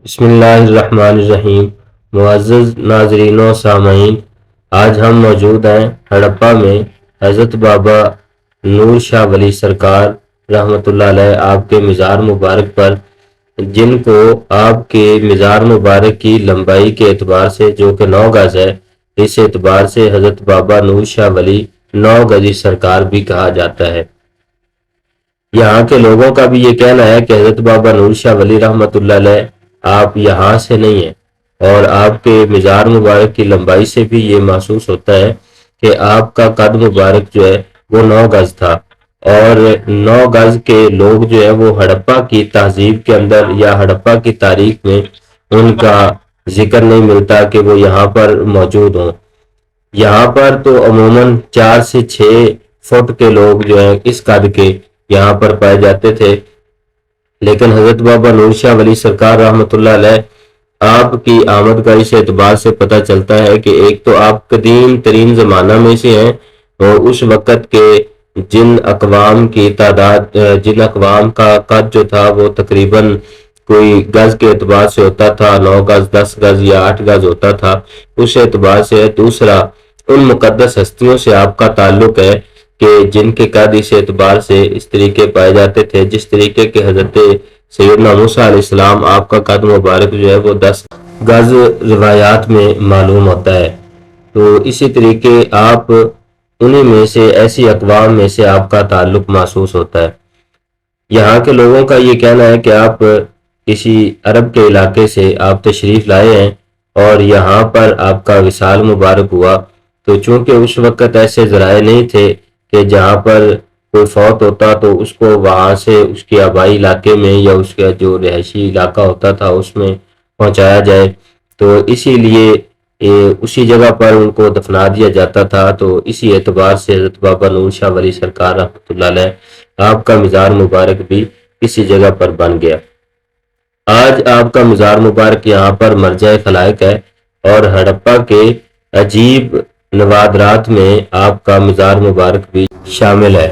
بسم اللہ الرحمن الرحیم۔ معزز ناظرین و سامعین، آج ہم موجود ہیں ہڑپا میں حضرت بابا نور شاہ ولی سرکار رحمۃ اللہ علیہ آپ کے مزار مبارک پر، جن کو آپ کے مزار مبارک کی لمبائی کے اعتبار سے جو کہ 9 گز ہے، اس اعتبار سے حضرت بابا نور شاہ ولی 9 گزی سرکار بھی کہا جاتا ہے۔ یہاں کے لوگوں کا بھی یہ کہنا ہے کہ حضرت بابا نور شاہ ولی رحمۃ اللہ علیہ آپ یہاں سے نہیں ہیں، اور آپ کے مزار مبارک کی لمبائی سے بھی یہ محسوس ہوتا ہے کہ آپ کا قد مبارک جو ہے وہ 9 گز تھا، اور 9 گز کے لوگ جو ہے وہ ہڑپا کی تہذیب کے اندر یا ہڑپا کی تاریخ میں ان کا ذکر نہیں ملتا کہ وہ یہاں پر موجود ہوں۔ یہاں پر تو عموماً 4 سے 6 فٹ کے لوگ جو ہیں اس قد کے یہاں پر پائے جاتے تھے، لیکن حضرت بابا نور شاہ ولی سرکار رحمۃ اللہ علیہ آپ کی آمد کا اس اعتبار سے پتہ چلتا ہے کہ ایک تو آپ قدیم ترین زمانہ میں سے ہیں، اور اس وقت کے جن اقوام کی تعداد، جن اقوام کا قد جو تھا وہ تقریباً کوئی گز کے اعتبار سے ہوتا تھا، 9 گز 10 گز یا 8 گز ہوتا تھا، اس اعتبار سے۔ دوسرا، ان مقدس ہستیوں سے آپ کا تعلق ہے کہ جن کے قد اس اعتبار سے اس طریقے پائے جاتے تھے جس طریقے کے حضرت سیدنا موسیٰ علیہ السلام آپ کا قد مبارک جو ہے وہ 10 گز روایات میں معلوم ہوتا ہے۔ تو اسی طریقے آپ انہی میں سے، ایسی اقوام میں سے آپ کا تعلق محسوس ہوتا ہے۔ یہاں کے لوگوں کا یہ کہنا ہے کہ آپ کسی عرب کے علاقے سے آپ تشریف لائے ہیں اور یہاں پر آپ کا وصال مبارک ہوا، تو چونکہ اس وقت ایسے ذرائع نہیں تھے کہ جہاں پر کوئی فوت ہوتا تو اس کو وہاں سے اس کے آبائی علاقے میں یا اس کا جو رہائشی علاقہ ہوتا تھا اس میں پہنچایا جائے، تو اسی لیے اسی جگہ پر ان کو دفنا دیا جاتا تھا۔ تو اسی اعتبار سے حضرت بابا نور شاہ ولی سرکار رحمۃ اللہ علیہ آپ کا مزار مبارک بھی اسی جگہ پر بن گیا۔ آج آپ کا مزار مبارک یہاں پر مرجع خلائق ہے، اور ہڑپا کے عجیب نوادرات میں آپ کا مزار مبارک بھی شامل ہے۔